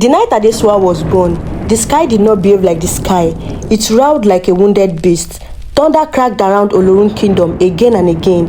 The night Adesuwa was born, the sky did not behave like the sky. It roared like a wounded beast. Thunder cracked around Oloun kingdom again and again,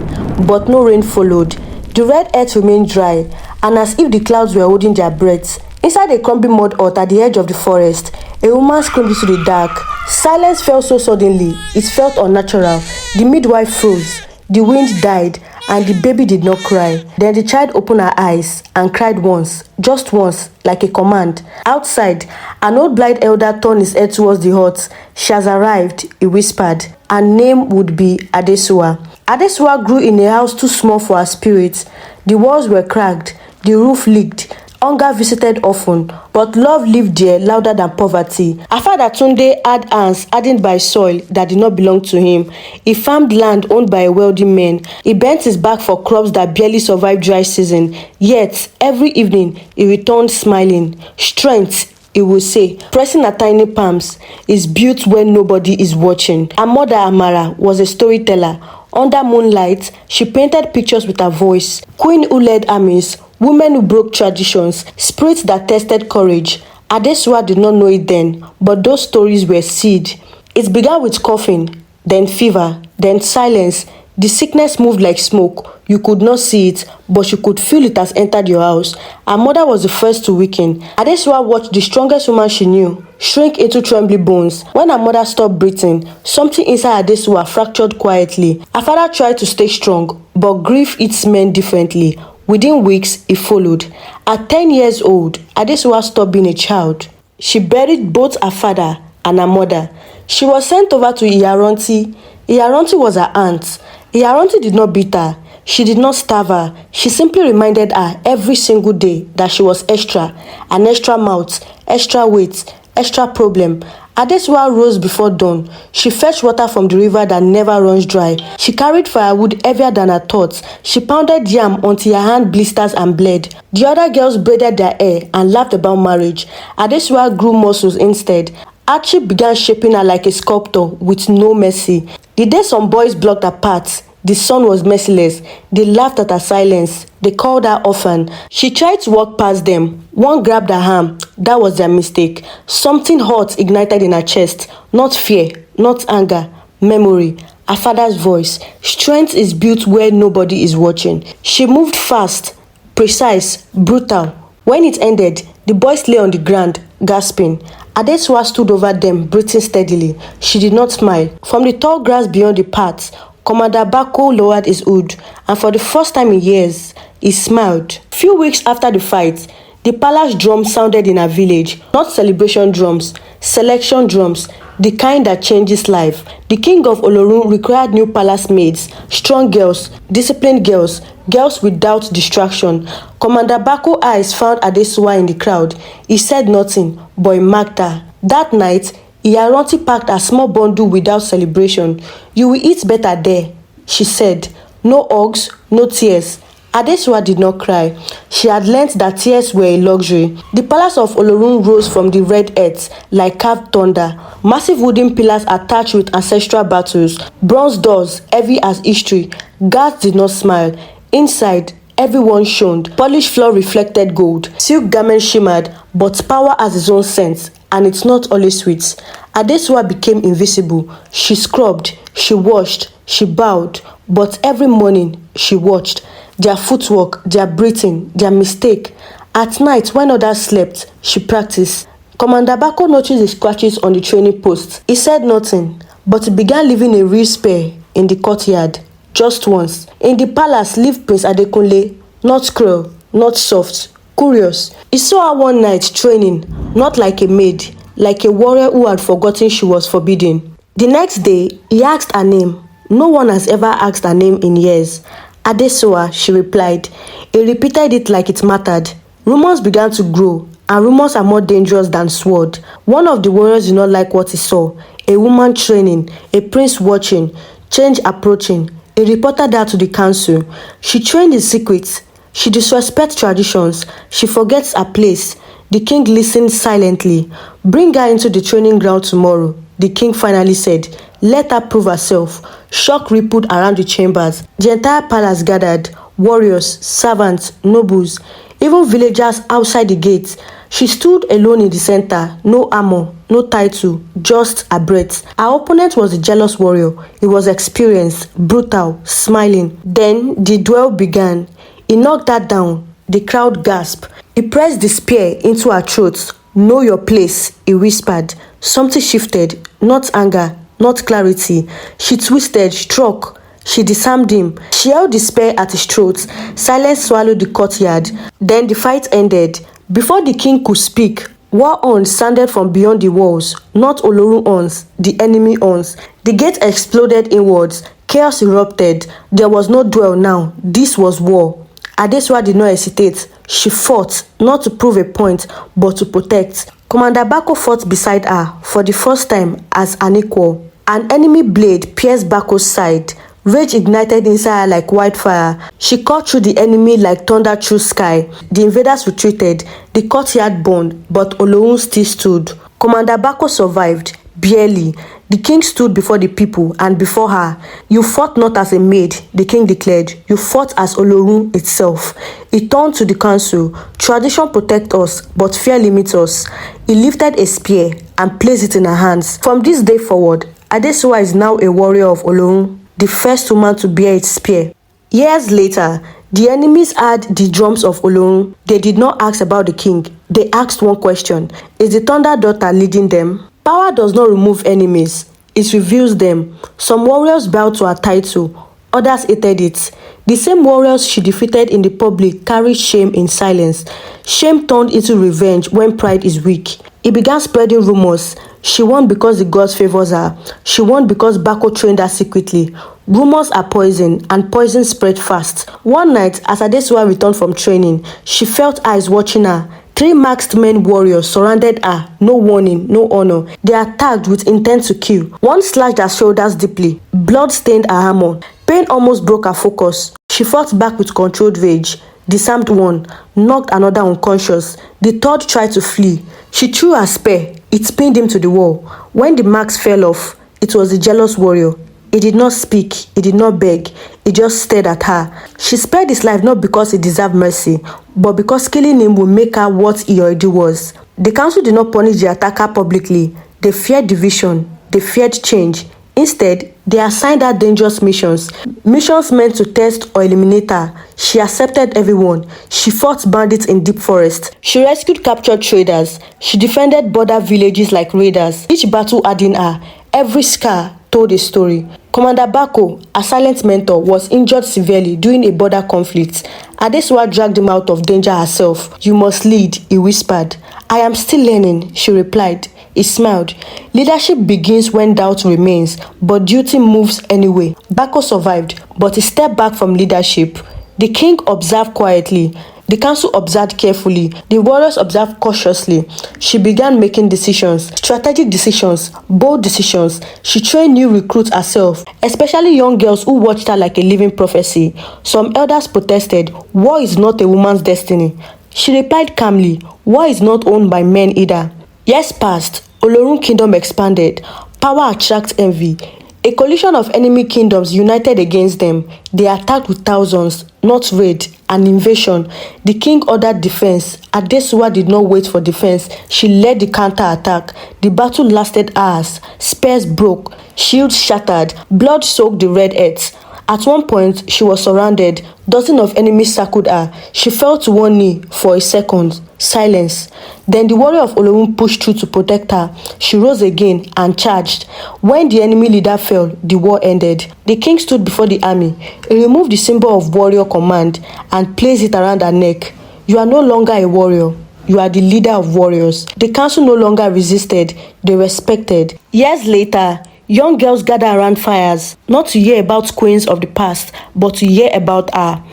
but no rain followed. The red earth remained dry, and as if the clouds were holding their breaths. Inside a crumbling mud hut at the edge of the forest, a woman screamed into the dark. Silence fell so suddenly, it felt unnatural. The midwife froze, the wind died, and the baby did not cry. Then the child opened her eyes and cried once, just once, like a command. Outside, an old blind elder turned his head towards the hut. "She has arrived," he whispered. Her name would be Adesuwa. Adesuwa grew in a house too small for her spirit. The walls were cracked, the roof leaked. Hunger visited often, but love lived there louder than poverty. Her father Tunde had hands hardened by soil that did not belong to him. He farmed land owned by a wealthy man. He bent his back for crops that barely survived dry season. Yet, every evening, he returned smiling. Strength, he would say, pressing her tiny palms, is built when nobody is watching. Her mother, Amara, was a storyteller. Under moonlight, she painted pictures with her voice. Queen who led armies, women who broke traditions, spirits that tested courage. Adesuwa did not know it then, but those stories were seed. It began with coughing, then fever, then silence. The sickness moved like smoke. You could not see it, but you could feel it has entered your house. Her mother was the first to weaken. Adesuwa watched the strongest woman she knew shrink into trembling bones. When her mother stopped breathing, something inside Adesuwa fractured quietly. Her father tried to stay strong, but grief eats men differently. Within weeks, it followed. At 10 years old, Adesuwa stopped being a child. She buried both her father and her mother. She was sent over to Iyaranti. Iyaranti was her aunt. Iyaranti did not beat her. She did not starve her. She simply reminded her every single day that she was extra. An extra mouth, extra weight, extra problem. Adesuwa rose before dawn. She fetched water from the river that never runs dry. She carried firewood heavier than her thoughts. She pounded yam until her hand blisters and bled. The other girls braided their hair and laughed about marriage. Adesuwa grew muscles instead. Archie began shaping her like a sculptor with no mercy. The day some boys blocked her path, the sun was merciless. They laughed at her silence. They called her orphan. She tried to walk past them. One grabbed her arm. That was their mistake. Something hot ignited in her chest. Not fear, not anger, memory. Her father's voice. Strength is built where nobody is watching. She moved fast, precise, brutal. When it ended, the boys lay on the ground, gasping. Adesuwa stood over them, breathing steadily. She did not smile. From the tall grass beyond the path, Commander Bako lowered his hood, and for the first time in years, he smiled. Few weeks after the fight, the palace drum sounded in her village. Not celebration drums, selection drums, the kind that changes life. The king of Oloun required new palace maids, strong girls, disciplined girls, girls without distraction. Commander Bako's eyes found Adesuwa in the crowd. He said nothing, but he marked her. That night, Iyaranti packed a small bundle without celebration. "You will eat better there," she said. No hugs, no tears. Adesuwa did not cry. She had learnt that tears were a luxury. The palace of Oloun rose from the red earth like carved thunder. Massive wooden pillars attached with ancestral battles. Bronze doors, heavy as history. Guards did not smile. Inside, everyone shone. Polished floor reflected gold. Silk garments shimmered, but power has its own scent, and it's not always sweet. Adesuwa became invisible. She scrubbed, she washed, she bowed, but every morning she watched. Their footwork, their breathing, their mistake. At night, when others slept, she practiced. Commander Bako noticed the scratches on the training post. He said nothing, but he began leaving a real spear in the courtyard. Just once. In the palace lived Prince Adekunle, not cruel, not soft, curious. He saw her one night training, not like a maid, like a warrior who had forgotten she was forbidden. The next day, he asked her name. No one has ever asked her name in years. Adesuwa, she replied. He repeated it like it mattered. Rumors began to grow, and rumors are more dangerous than sword. One of the warriors did not like what he saw. A woman training, a prince watching, change approaching. He reported that to the council. She trained in secret. She disrespects traditions. She forgets her place. The king listened silently. Bring her into the training ground tomorrow, the king finally said. Let her prove herself. Shock rippled around the chambers. The entire palace gathered. Warriors, servants, nobles, even villagers outside the gates. She stood alone in the center, no armor, no title, just her breath. Her opponent was a jealous warrior. He was experienced, brutal, smiling. Then the duel began. He knocked her down. The crowd gasped. He pressed the spear into her throat. Know your place, he whispered. Something shifted, not anger, not clarity. She twisted, struck. She disarmed him. She held the spear at his throat. Silence swallowed the courtyard. Then the fight ended. Before the king could speak, war horns sounded from beyond the walls, not oloun horns, the enemy horns. The gate exploded inwards. Chaos erupted. There was no duel now. This was war. Adesuwa did not hesitate. She fought, not to prove a point, but to protect. Commander Bako fought beside her for the first time as an equal. An enemy blade pierced Bako's side. Rage ignited inside her like wildfire. She cut through the enemy like thunder through sky. The invaders retreated. The courtyard burned, but Oloun still stood. Commander Bako survived, barely. The king stood before the people and before her. You fought not as a maid, the king declared. You fought as Oloun itself. He turned to the council. Tradition protects us, but fear limits us. He lifted a spear and placed it in her hands. From this day forward, Adesuwa is now a warrior of Oloun, the first woman to bear its spear. Years later, the enemies heard the drums of Oloun. They did not ask about the king. They asked one question. Is the Thunder Daughter leading them? Power does not remove enemies. It reveals them. Some warriors bowed to her title. Others hated it. The same warriors she defeated in the public carried shame in silence. Shame turned into revenge when pride is weak. He began spreading rumors. She won because the gods favors her. She won because Bako trained her secretly. Rumors are poison, and poison spread fast. One night, as Adesuwa returned from training, she felt eyes watching her. 3 masked men warriors surrounded her. No warning, no honor. They attacked with intent to kill. One slashed her shoulders deeply. Blood stained her armor. Pain almost broke her focus. She fought back with controlled rage. Disarmed one, knocked another unconscious. The third tried to flee. She threw her spear. It pinned him to the wall. When the marks fell off, it was the jealous warrior. He did not speak. He did not beg. He just stared at her. She spared his life not because he deserved mercy, but because killing him would make her what he already was. The council did not punish the attacker publicly. They feared division. They feared change. Instead, they assigned her dangerous missions. Missions meant to test or eliminate her. She accepted everyone. She fought bandits in deep forest. She rescued captured traders. She defended border villages like raiders. Each battle had in her. Every scar told a story. Commander Bako, a silent mentor, was injured severely during a border conflict. Adesuwa dragged him out of danger herself. You must lead, he whispered. I am still learning, she replied. He smiled. Leadership begins when doubt remains, but duty moves anyway. Bako survived, but he stepped back from leadership. The king observed quietly. The council observed carefully. The warriors observed cautiously. She began making decisions, strategic decisions, bold decisions. She trained new recruits herself, especially young girls who watched her like a living prophecy. Some elders protested, war is not a woman's destiny. She replied calmly, war is not owned by men either. Years passed. Oloun kingdom expanded. Power attracts envy. A coalition of enemy kingdoms united against them. They attacked with thousands, not raid, an invasion. The king ordered defense. Adesuwa did not wait for defense. She led the counter-attack. The battle lasted hours. Spears broke. Shields shattered. Blood soaked the red earth. At one point, she was surrounded. Dozens of enemies circled her. She fell to one knee for a second. Silence. Then the warrior of Oloun pushed through to protect her. She rose again and charged. When the enemy leader fell, the war ended. The king stood before the army. He removed the symbol of warrior command and placed it around her neck. You are no longer a warrior. You are the leader of warriors. The council no longer resisted. They respected. Years later, young girls gather around fires, not to hear about queens of the past, but to hear about her.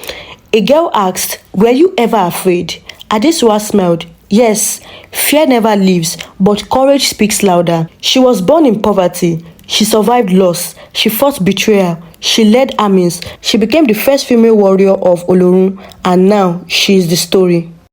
A girl asked, were you ever afraid? Adesuwa smiled. Yes, fear never leaves, but courage speaks louder. She was born in poverty. She survived loss. She fought betrayal. She led armies. She became the first female warrior of Oloun, and now she is the story.